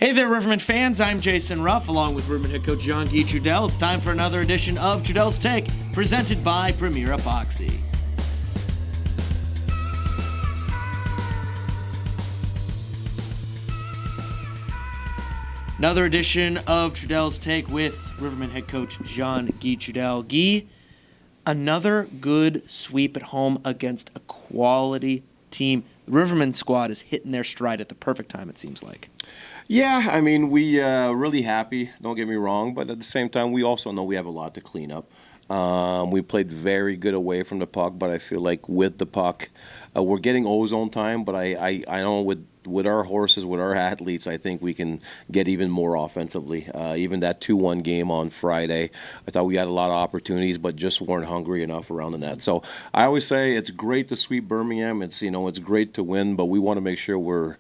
Hey there, Rivermen fans. I'm Jason Ruff, along with Rivermen head coach John Trudel. It's time for another edition of Trudel's Take, presented by Premier Epoxy. Another edition of Trudel's Take with Rivermen head coach John Trudel. Guy, another good sweep at home against a quality team. The Rivermen squad is hitting their stride at the perfect time, it seems like. Yeah, I mean, we really happy, don't get me wrong, but at the same time, we also know we have a lot to clean up. We played very good away from the puck, but I feel like with the puck, we're getting ozone time, but I know with our horses, with our athletes, I think we can get even more offensively. Even that 2-1 game on Friday, I thought we had a lot of opportunities, but just weren't hungry enough around the net. So I always say it's great to sweep Birmingham. It's it's great to win, but we want to make sure we're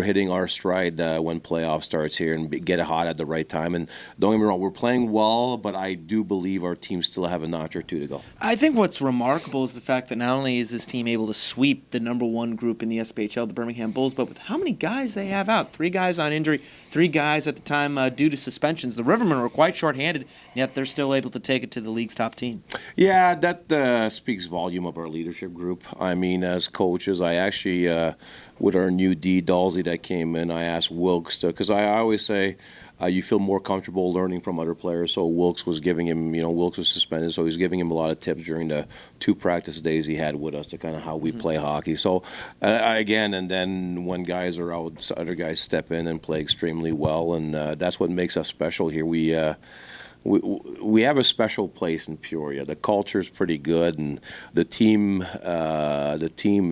hitting our stride when playoff starts here and get it hot at the right time. And don't get me wrong, we're playing well, but I do believe our team still have a notch or two to go. I think what's remarkable is the fact that not only is this team able to sweep the number one group in the SPHL, the Birmingham Bulls, but with how many guys they have out. 3 guys on injury, 3 guys at the time due to suspensions. The Rivermen were quite shorthanded, yet they're still able to take it to the league's top team. Yeah, that speaks volume of our leadership group. I mean, as coaches, I actually, with our new D, Dalsey, that came in, I asked Wilkes to, because I always say, you feel more comfortable learning from other players. So Wilkes was giving him, Wilkes was suspended, so he was giving him a lot of tips during the 2 practice days he had with us to kind of how we play hockey. So again, and then when guys are out, other guys step in and play extremely well, and that's what makes us special here. We have a special place in Peoria. The culture is pretty good, and the team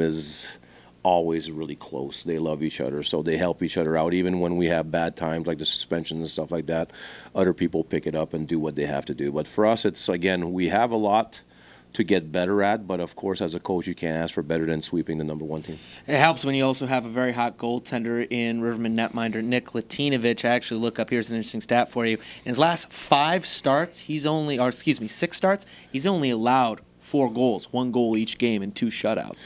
is always really close. They love each other, so they help each other out. Even when we have bad times like the suspensions and stuff like that, other people pick it up and do what they have to do. But for us, it's, again, we have a lot to get better at, but of course, as a coach, you can't ask for better than sweeping the number 1 team. It helps when you also have a very hot goaltender in Rivermen netminder Nick Latinovich. I actually look up, here's an interesting stat for you. In his last 6 starts, he's only allowed 4 goals, 1 goal each game and 2 shutouts.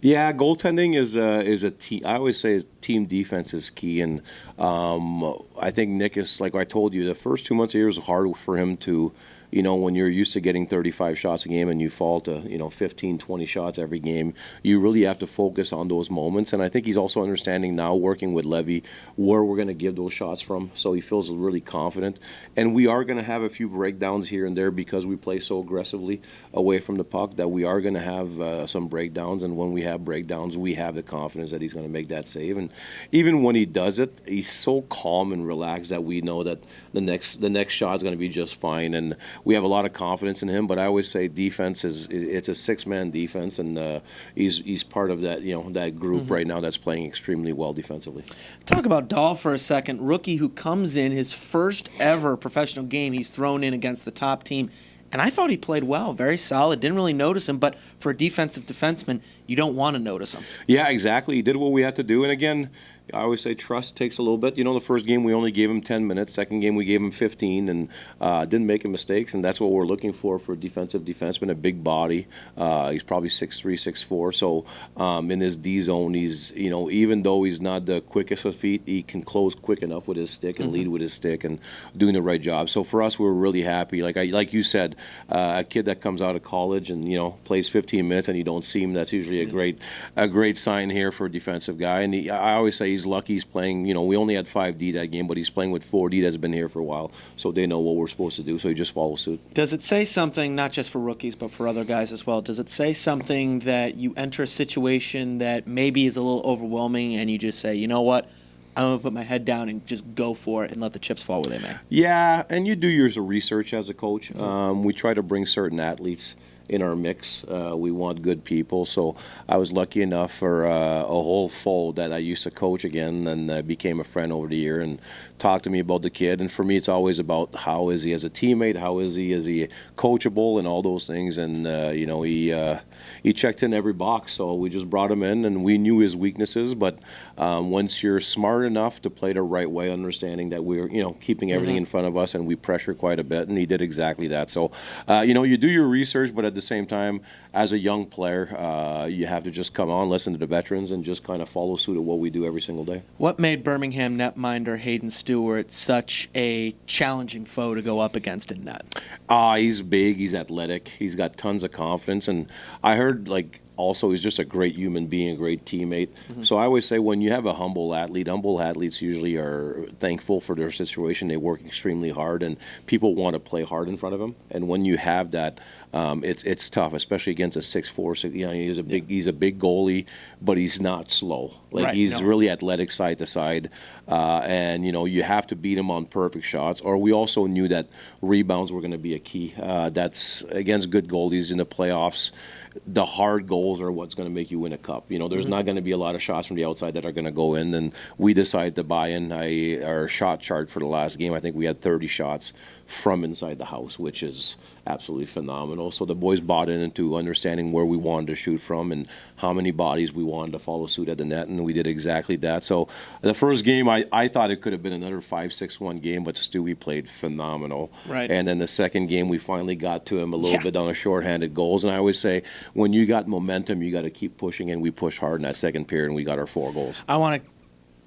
Yeah, goaltending is a team. I always say team defense is key, and I think Nick is, like I told you, the first 2 months of the year is hard for him to, when you're used to getting 35 shots a game and you fall to 15, 20 shots every game, you really have to focus on those moments. And I think he's also understanding now, working with Levy, where we're going to give those shots from, so he feels really confident. And we are going to have a few breakdowns here and there because we play so aggressively away from the puck that we are going to have some breakdowns. And when we have breakdowns, we have the confidence that he's going to make that save. And even when he does it, he's so calm and relaxed that we know that the next shot is going to be just fine. And we have a lot of confidence in him, but I always say defense it's a 6-man defense, and he's part of that that group right now that's playing extremely well defensively. Talk about Dahl for a second. Rookie who comes in his first ever professional game, he's thrown in against the top team, and I thought he played well, very solid. Didn't really notice him, but for a defensive defenseman, you don't want to notice him. Yeah, exactly. He did what we had to do, and again, I always say trust takes a little bit. The first game we only gave him 10 minutes. Second game we gave him 15 and didn't make any mistakes, and that's what we're looking for a defensive defenseman, a big body. He's probably 6'3", 6'4", so in his D zone, he's, even though he's not the quickest of feet, he can close quick enough with his stick and lead with his stick and doing the right job. So for us, we're really happy. Like you said, a kid that comes out of college and, plays 15 minutes and you don't see him, that's usually a great sign here for a defensive guy. And I always say he's lucky he's playing. We only had 5D that game, but he's playing with 4D that's been here for a while, so they know what we're supposed to do, so he just follows suit. Does it say something, not just for rookies, but for other guys as well, does it say something that you enter a situation that maybe is a little overwhelming and you just say, you know what, I'm going to put my head down and just go for it and let the chips fall where they may? Yeah, and you do your research as a coach. We try to bring certain athletes in our mix. We want good people. So I was lucky enough for a whole fold that I used to coach again, and became a friend over the year and talked to me about the kid. And for me, it's always about how is he as a teammate, how is he coachable, and all those things. And he checked in every box. So we just brought him in, and we knew his weaknesses. But once you're smart enough to play the right way, understanding that we're keeping everything in front of us, and we pressure quite a bit, and he did exactly that. So you do your research, but at the same time, as a young player, you have to just come on, listen to the veterans, and just kind of follow suit of what we do every single day. What made Birmingham netminder Hayden Stewart such a challenging foe to go up against in net? He's big, he's athletic, he's got tons of confidence, and I heard also he's just a great human being, a great teammate. So I always say when you have a humble athletes usually are thankful for their situation. They work extremely hard, and people want to play hard in front of them. And when you have that, it's tough, especially against a 6'4". He's a big goalie, but he's not slow. He's really athletic side to side, and you have to beat him on perfect shots. Or we also knew that rebounds were going to be a key. That's against good goalies in the playoffs. The hard goals are what's going to make you win a cup. There's not going to be a lot of shots from the outside that are going to go in. And we decided to buy in our shot chart for the last game. I think we had 30 shots from inside the house, which is absolutely phenomenal. So the boys bought into understanding where we wanted to shoot from and how many bodies we wanted to follow suit at the net, and we did exactly that. So the first game, I thought it could have been another 5-6-1 game, but Stewie played phenomenal. Right. And then the second game, we finally got to him a little bit on the shorthanded goals. And I always say, when you got momentum, you got to keep pushing, and we pushed hard in that second period, and we got our 4 goals. I want to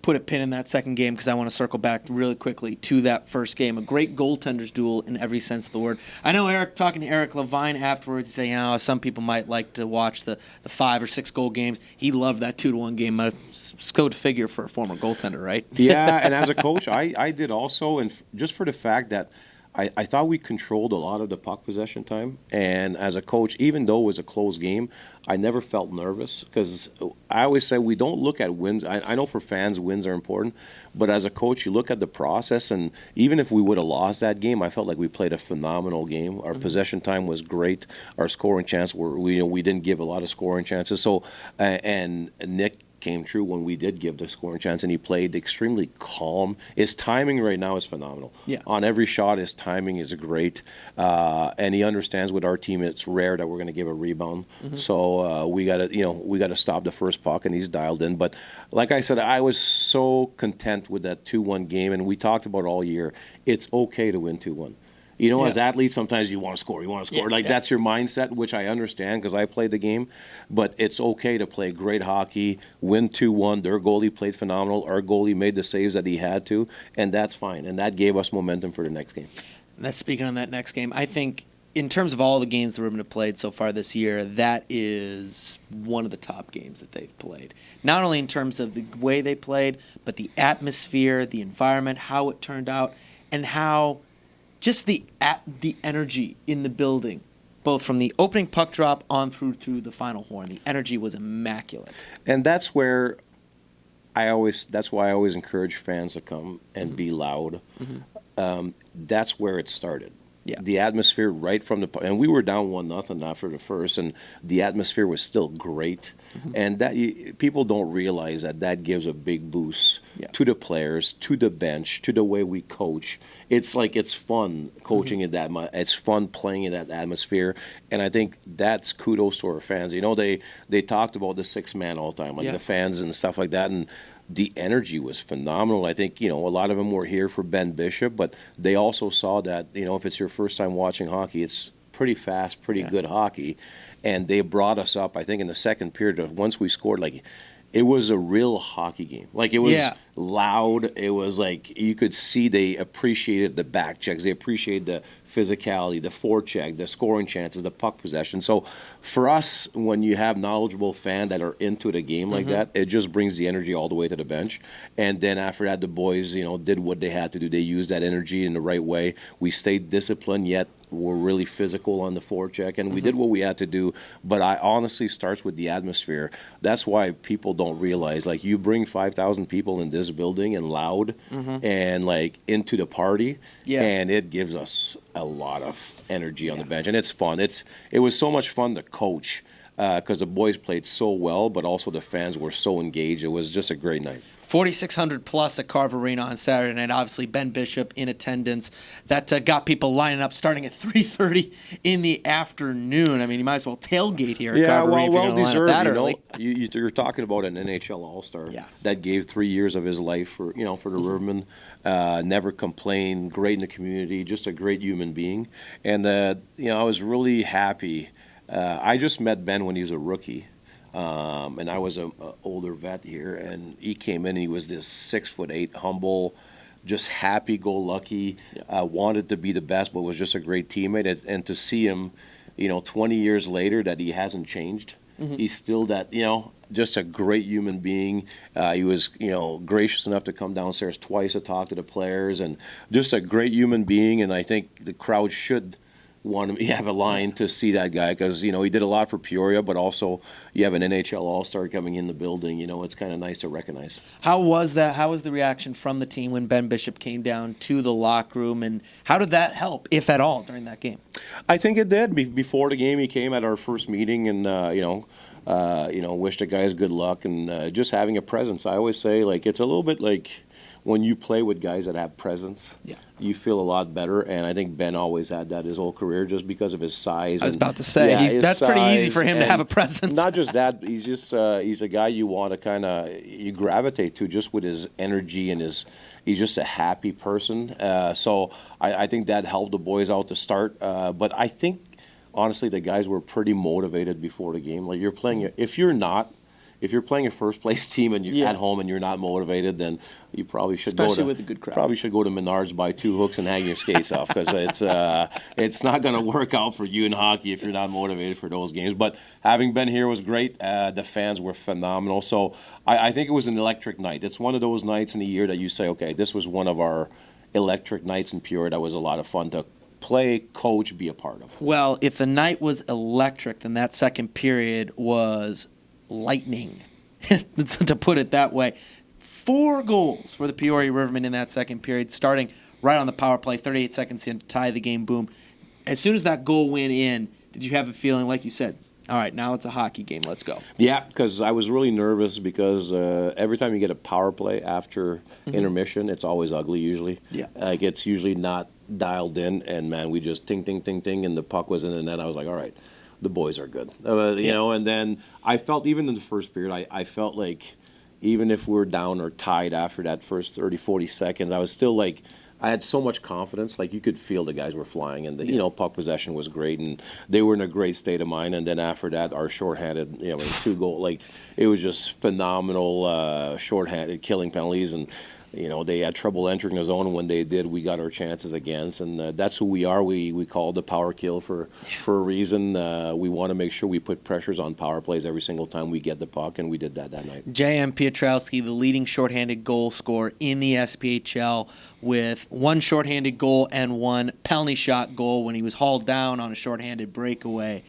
put a pin in that second game because I want to circle back really quickly to that first game. A great goaltenders duel in every sense of the word. I know talking to Eric Levine afterwards, he said, some people might like to watch the 5 or 6 goal games. He loved that 2-1 game. It's code figure for a former goaltender, right? Yeah, and as a coach, I did also, and just for the fact that I thought we controlled a lot of the puck possession time. And as a coach, even though it was a close game, I never felt nervous because I always say we don't look at wins. I know for fans, wins are important. But as a coach, you look at the process. And even if we would have lost that game, I felt like we played a phenomenal game. Our possession time was great. Our scoring chance, we didn't give a lot of scoring chances. So, and Nick came true when we did give the scoring chance, and he played extremely calm. His timing right now is phenomenal. Yeah. On every shot, his timing is great, and he understands with our team it's rare that we're going to give a rebound. So we got to stop the first puck, and he's dialed in. But like I said, I was so content with that 2-1 game, and we talked about all year. It's okay to win 2-1. As athletes, sometimes you want to score. That's your mindset, which I understand because I played the game. But it's okay to play great hockey, win 2-1. Their goalie played phenomenal. Our goalie made the saves that he had to, and that's fine. And that gave us momentum for the next game. And that's speaking on that next game. I think in terms of all the games the Rivermen have played so far this year, that is one of the top games that they've played. Not only in terms of the way they played, but the atmosphere, the environment, how it turned out, and how just the energy in the building, both from the opening puck drop on through to the final horn. The energy was immaculate. And that's where that's why I always encourage fans to come and be loud. That's where it started. Yeah. The atmosphere right from and we were down 1-0 after the first, and the atmosphere was still great. And that people don't realize that gives a big boost to the players, to the bench, to the way we coach. It's fun coaching in that. It's fun playing in that atmosphere, and I think that's kudos to our fans. They talked about the 6-man all the time, the fans and stuff like that, and the energy was phenomenal. I think, a lot of them were here for Ben Bishop, but they also saw that, if it's your first time watching hockey, it's pretty fast, pretty good hockey. And they brought us up, I think, in the second period. Once we scored, it was a real hockey game. It was loud. It was you could see they appreciated the back checks. They appreciated the physicality, the forecheck, the scoring chances, the puck possession. So for us, when you have knowledgeable fans that are into the game like that, it just brings the energy all the way to the bench. And then after that, the boys, did what they had to do. They used that energy in the right way. We stayed disciplined, yet we're really physical on the forecheck, and we did what we had to do. But I honestly starts with the atmosphere. That's why people don't realize, you bring 5,000 people in this building and loud and into the party, and it gives us a lot of energy on the bench, and it's fun. It was so much fun to coach because the boys played so well, but also the fans were so engaged. It was just a great night. 4,600 plus at Carver Arena on Saturday night. Obviously, Ben Bishop in attendance. That got people lining up starting at 3:30 in the afternoon. I mean, you might as well tailgate here at Carver Arena if you're going to line up that early. You're talking about an NHL All-Star that gave 3 years of his life for the Rivermen. Never complained. Great in the community. Just a great human being. And I was really happy I just met Ben when he was a rookie. And I was a older vet here, and he came in and he was this 6'8", humble, just happy-go-lucky, wanted to be the best, but was just a great teammate. And to see him, 20 years later, that he hasn't changed. He's still that, just a great human being. He was, gracious enough to come downstairs twice to talk to the players, and just a great human being. And I think the crowd should want to have a line to see that guy, because he did a lot for Peoria, but also you have an NHL All-Star coming in the building. It's kind of nice to recognize. How was that? How was the reaction from the team when Ben Bishop came down to the locker room, and how did that help, if at all, during that game? I think it did. Before the game, he came at our first meeting and wished the guys good luck, and just having a presence. I always say, it's a little bit like when you play with guys that have presence, you feel a lot better. And I think Ben always had that his whole career, just because of his size. I was about to say, that's pretty easy for him to have a presence. Not just that, he's just he's a guy you want to you gravitate to, just with his energy and he's just a happy person. So I think that helped the boys out to start. But I think, honestly, the guys were pretty motivated before the game. You're playing, if you're playing a first place team and you're at home and you're not motivated, then you probably should with a good crowd. Probably should go to Menards, buy 2 hooks, and hang your skates off, because it's not going to work out for you in hockey if you're not motivated for those games. But having been here was great. The fans were phenomenal. So I think it was an electric night. It's one of those nights in the year that you say, okay, this was one of our electric nights in Peoria. That was a lot of fun to play, coach, be a part of. Well, if the night was electric, then that second period was lightning, to put it that way. 4 goals for the Peoria Rivermen in that second period, starting right on the power play, 38 seconds in to tie the game, boom. As soon as that goal went in, did you have a feeling, like you said, all right, now it's a hockey game, let's go? Yeah, because I was really nervous, because every time you get a power play after intermission, it's always ugly usually. Yeah. It's usually not dialed in, and man, we just ting, ting, ting, ting, and the puck was in the net. I was like, all right, the boys are good. And then I felt, even in the first period, I felt like even if we were down or tied after that first 30, 40 seconds, I was still I had so much confidence. You could feel the guys were flying, and the puck possession was great, and they were in a great state of mind. And then after that, our shorthanded, 2 goal, it was just phenomenal shorthanded killing penalties, and they had trouble entering the zone, and when they did, we got our chances against, and that's who we are. We call it the power kill for a reason. We want to make sure we put pressures on power plays every single time we get the puck, and we did that night. J.M. Pietrowski, the leading shorthanded goal scorer in the SPHL, with 1 shorthanded goal and 1 penalty shot goal when he was hauled down on a shorthanded breakaway.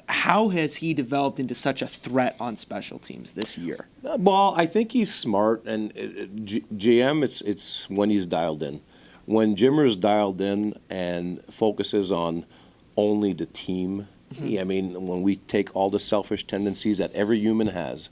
How has he developed into such a threat on special teams this year? Well, I think he's smart, and GM, it's when he's dialed in. When Jimmer's dialed in and focuses on only the team, when we take all the selfish tendencies that every human has,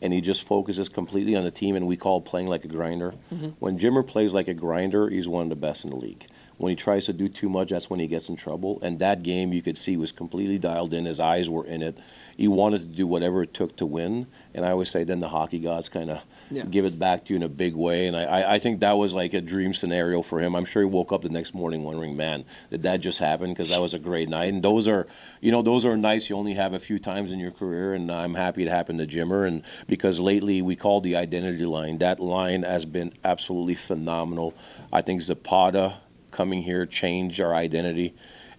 and he just focuses completely on the team, and we call playing like a grinder. When Jimmer plays like a grinder, he's one of the best in the league. When he tries to do too much, that's when he gets in trouble. And that game, you could see, was completely dialed in. His eyes were in it. He wanted to do whatever it took to win. And I always say, then the hockey gods kind of give it back to you in a big way. And I think that was like a dream scenario for him. I'm sure he woke up the next morning wondering, man, did that just happen? Because that was a great night. And those are nights you only have a few times in your career. And I'm happy it happened to Jimmer. And because lately we call the identity line. That line has been absolutely phenomenal. I think Zapata coming here changed our identity,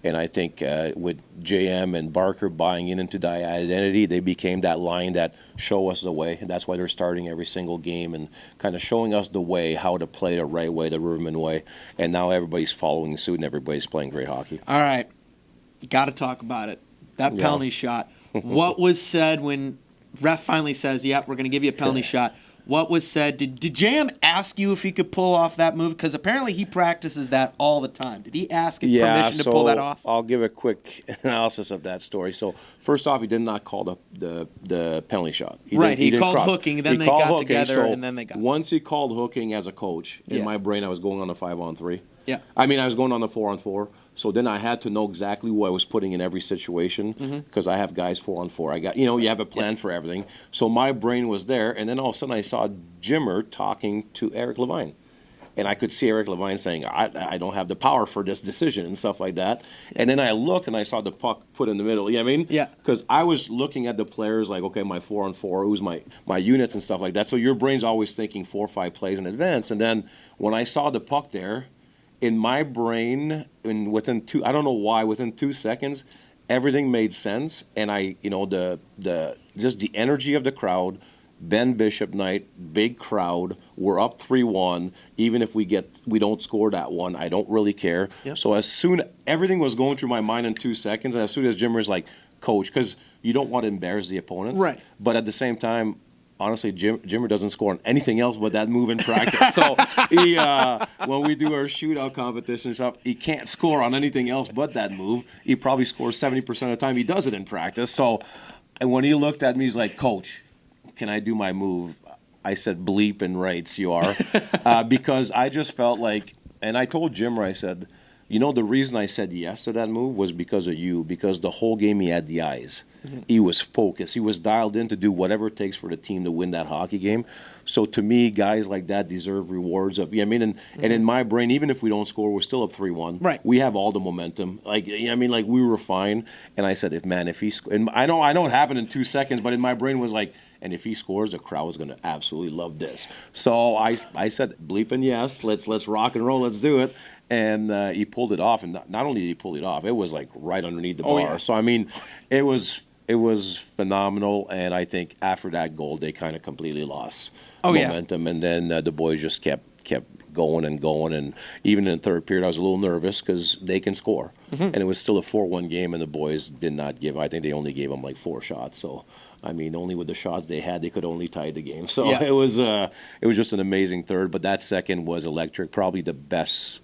and I think with JM and Barker buying into the identity, they became that line that show us the way, and that's why they're starting every single game and kind of showing us the way, how to play the right way, the Riverman way, and now everybody's following suit and everybody's playing great hockey. All right, got to talk about it. That penalty shot. What was said when ref finally says, "Yep, we're going to give you a penalty shot"? What was said? Did Jam ask you if he could pull off that move? Because apparently he practices that all the time. Did he ask permission to pull that off? I'll give a quick analysis of that story. So first off, he did not call the penalty shot. He called hooking, then they got together, and then they got. Once he called hooking as a coach, in my brain I was going on a 5-on-3. Yeah. I was going on the 4-on-4. So then I had to know exactly who I was putting in every situation because I have guys 4-on-4. I got, you have a plan for everything. So my brain was there, and then all of a sudden I saw Jimmer talking to Eric Levine. And I could see Eric Levine saying, I don't have the power for this decision and stuff like that. And then I looked and I saw the puck put in the middle. You know what I mean? Yeah. Because I was looking at the players like, okay, my 4-on-4, who's my units and stuff like that. So your brain's always thinking 4 or 5 plays in advance. And then when I saw the puck there, in my brain, within 2 seconds, everything made sense. And just the energy of the crowd, Ben Bishop night, big crowd. We're up 3-1. Even if we don't score that one, I don't really care. Yep. So everything was going through my mind in 2 seconds. And as soon as Jimmer's like, coach, because you don't want to embarrass the opponent. Right. But at the same time, honestly, Jimmer doesn't score on anything else but that move in practice. So he, when we do our shootout competition and stuff, he can't score on anything else but that move. He probably scores 70% of the time he does it in practice. So, and when he looked at me, he's like, Coach, can I do my move? I said, bleep and rights, you are. Because I just felt like, and I told Jimmer, I said, the reason I said yes to that move was because of you, because the whole game he had the eyes. Mm-hmm. He was focused. He was dialed in to do whatever it takes for the team to win that hockey game. So to me, guys like that deserve rewards of, and in my brain, even if we don't score, we're still up 3-1. Right. We have all the momentum. We were fine. And I said, if he and I know it happened in 2 seconds, but in my brain was like, and if he scores, the crowd is going to absolutely love this. So I said, bleeping yes, let's rock and roll, let's do it. And he pulled it off, and not only did he pull it off, it was like right underneath the bar. Yeah. So it was phenomenal, and I think after that goal, they kind of completely lost momentum, and then the boys just kept going and going, and even in the third period, I was a little nervous because they can score, and it was still a 4-1 game, and the boys did not give. I think they only gave them like 4 shots, so. Only with the shots they had, they could only tie the game. So it was just an amazing third. But that second was electric. Probably the best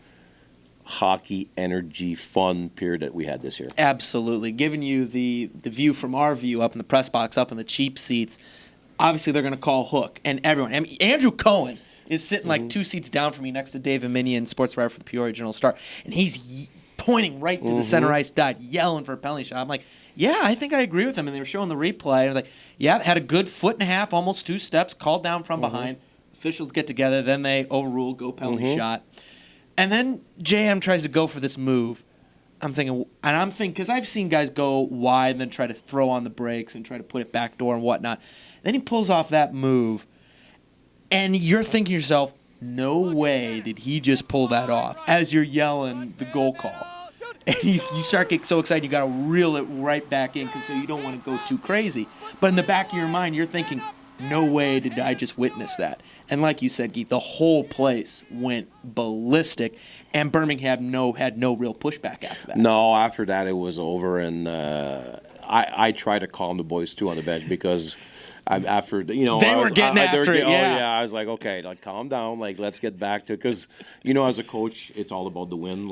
hockey, energy, fun period that we had this year. Absolutely. Giving you the view from our view up in the press box, up in the cheap seats, obviously they're going to call Hook and everyone. Andrew Cohen is sitting like 2 seats down from me next to David Minion, sports writer for the Peoria Journal-Star, and he's pointing right to the center ice dot, yelling for a penalty shot. I'm like, yeah, I think I agree with him. And they were showing the replay. And I was like, yeah, had a good 1.5 feet, almost 2 steps, called down from behind. Officials get together. Then they overrule, go penalty shot. And then JM tries to go for this move. I'm thinking, because I've seen guys go wide and then try to throw on the brakes and try to put it back door and whatnot. Then he pulls off that move. And you're thinking to yourself, no way did he just pull that off as you're yelling the goal call. And you start getting so excited, you got to reel it right back in because so you don't want to go too crazy. But in the back of your mind, you're thinking, no way did I just witness that. And like you said, Geet, the whole place went ballistic, and Birmingham had no real pushback after that. No, after that it was over, and I tried to calm the boys too on the bench because after they were getting after it. I was like, okay, calm down, let's get back to, because as a coach, it's all about the win.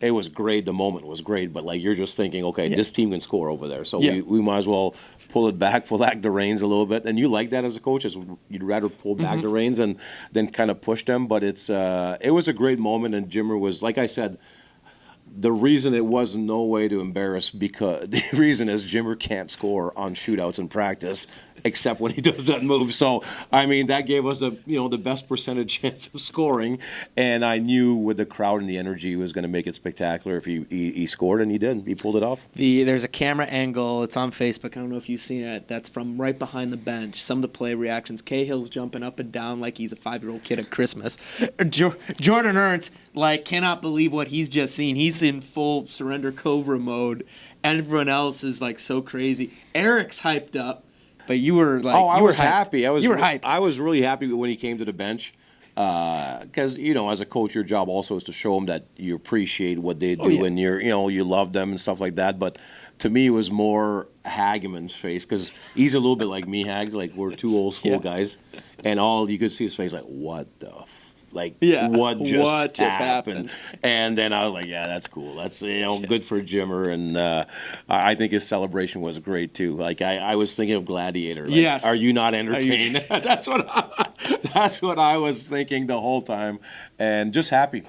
It was great. The moment was great, but you're just thinking, okay, this team can score over there, so we might as well pull back the reins a little bit. And you like that as a coach, you'd rather pull back the reins and then kind of push them. But it was a great moment, and Jimmer was, like I said, the reason it was no way to embarrass, because the reason is Jimmer can't score on shootouts in practice except when he does that move. So, that gave us the best percentage chance of scoring, and I knew with the crowd and the energy he was going to make it spectacular if he scored, and he did. He pulled it off. There's a camera angle. It's on Facebook. I don't know if you've seen it. That's from right behind the bench. Some of the play reactions. Cahill's jumping up and down like he's a 5-year-old kid at Christmas. Jordan Ernst, cannot believe what he's just seen. He's in full surrender cobra mode, and everyone else is so crazy. Eric's hyped up. But you were I was happy. You were hyped. I was really happy when he came to the bench, because as a coach, your job also is to show them that you appreciate what they do and you love them and stuff like that. But to me, it was more Hageman's face, because he's a little bit like me, Hag. We're two old school guys, and all you could see his face what the. What just happened? And then I was like, yeah, that's cool. That's good for Jimmer, and I think his celebration was great too. I was thinking of Gladiator. Yes. Are you not entertained? That's what I was thinking the whole time, and just happy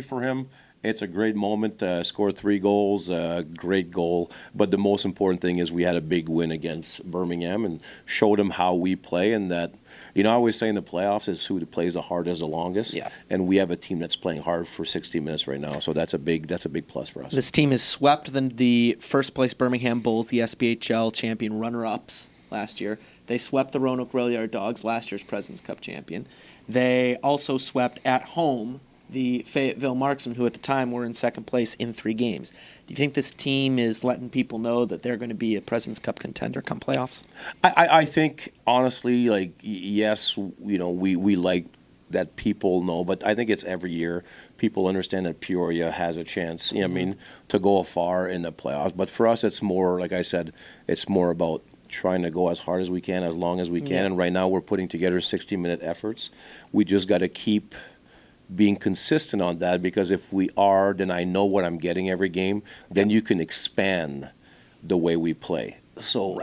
for him. It's a great moment. Scored 3 goals, great goal. But the most important thing is we had a big win against Birmingham and showed them how we play, and that You know, I always say in the playoffs is who plays the hardest the longest. Yeah. And we have a team that's playing hard for 60 minutes right now, so that's a big plus for us. This team has swept the first place Birmingham Bulls, the SPHL champion runner-ups last year. They swept the Roanoke Rail Yard Dogs, last year's President's Cup champion. They also swept at home the Fayetteville Marksmen, who at the time were in second place in 3 games. Do you think this team is letting people know that they're going to be a President's Cup contender come playoffs? I think, honestly, like, yes, you know, we like that people know, but I think it's every year people understand that Peoria has a chance, you know what I mean, to go far in the playoffs. But for us, it's more, like I said, it's more about trying to go as hard as we can, as long as we can. And right now we're putting together 60-minute efforts. We just got to keep being consistent on that, because if we are, then I know what I'm getting every game. Then you can expand the way we play. So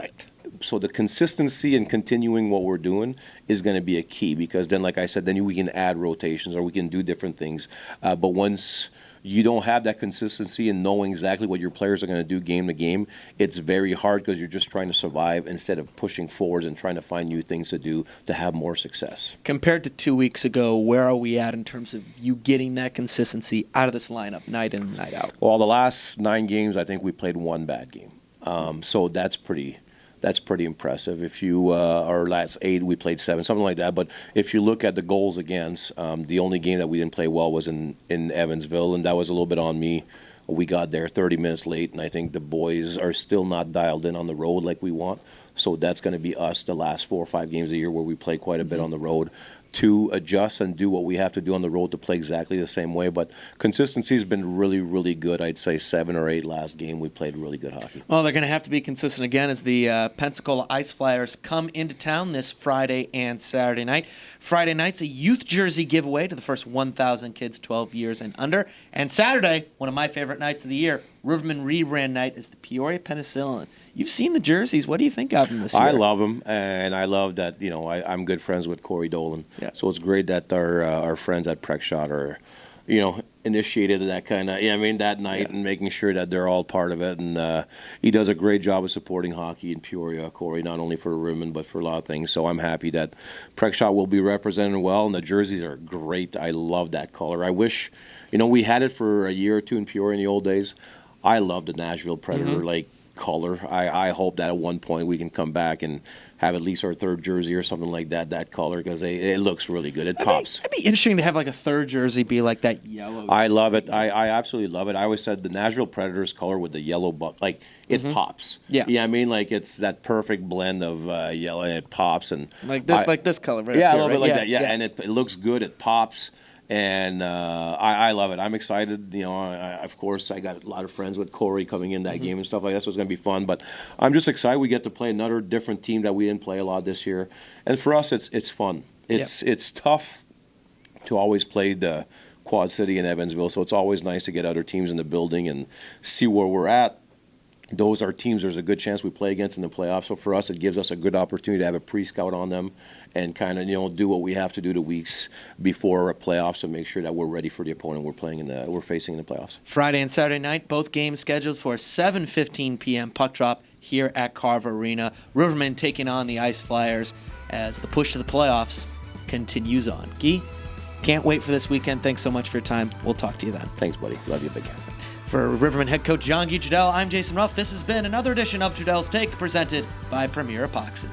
So the consistency and continuing what we're doing is going to be a key, because then, like I said, then we can add rotations or we can do different things. But once you don't have that consistency and knowing exactly what your players are going to do game to game, it's very hard, because you're just trying to survive instead of pushing forwards and trying to find new things to do to have more success. Compared to 2 weeks ago, where are we at in terms of you getting that consistency out of this lineup night in and night out? Well, the last 9 games, I think we played 1 bad game. So that's pretty impressive. If you our last 8, we played 7, something like that. But if you look at the goals against, the only game that we didn't play well was in Evansville, and that was a little bit on me. We got there 30 minutes late, and I think the boys are still not dialed in on the road like we want. So that's going to be us the last 4 or 5 games a year where we play quite a bit on the road to adjust and do what we have to do on the road to play exactly the same way. But consistency has been really, really good. I'd say 7 or 8 last game we played really good hockey. Well, they're going to have to be consistent again as the Pensacola Ice Flyers come into town this Friday and Saturday night. Friday night's a youth jersey giveaway to the first 1,000 kids 12 years and under. And Saturday, one of my favorite nights of the year, Rivermen rebrand night, is the Peoria Penicillin. You've seen the jerseys. What do you think of them this year? I love them, and I love that, you know, I'm good friends with Corey Dolan. Yeah. So it's great that our friends at Prexshot are, you know, initiated that kind of, that night and making sure that they're all part of it. And he does a great job of supporting hockey in Peoria, Corey, not only for Rivermen but for a lot of things. So I'm happy that Prexshot will be represented well, and the jerseys are great. I love that color. I wish, you know, we had it for a year or 2 in Peoria in the old days. I love the Nashville Predator, color. I hope that at one point we can come back and have at least our 3rd jersey or something like that color, because it looks really good. It pops. It'd be interesting to have like a 3rd jersey be like that yellow. I love it. I absolutely love it. I always said the Nashville Predators color with the yellow like it pops. Yeah. Yeah, I mean, like, it's that perfect blend of yellow, and it pops. And like this color right yeah, up a here, little bit right? like that. Yeah, and it looks good. It pops. And I love it. I'm excited. You know, of course, I got a lot of friends with Corey coming in that game and stuff like that, so it's going to be fun. But I'm just excited we get to play another different team that we didn't play a lot this year. And for us, it's fun. It's tough to always play the Quad City and Evansville, so it's always nice to get other teams in the building and see where we're at. Those are teams there's a good chance we play against in the playoffs. So for us, it gives us a good opportunity to have a pre-scout on them and kind of, you know, do what we have to do the weeks before a playoffs to make sure that we're ready for the opponent we're facing in the playoffs. Friday and Saturday night, both games scheduled for 7:15 p.m. puck drop here at Carver Arena. Rivermen taking on the Ice Flyers as the push to the playoffs continues on. Guy, can't wait for this weekend. Thanks so much for your time. We'll talk to you then. Thanks, buddy. Love you, big cat. For Rivermen head coach Jean-Guy Trudel, I'm Jason Ruff. This has been another edition of Trudel's Take, presented by Premier Epoxy.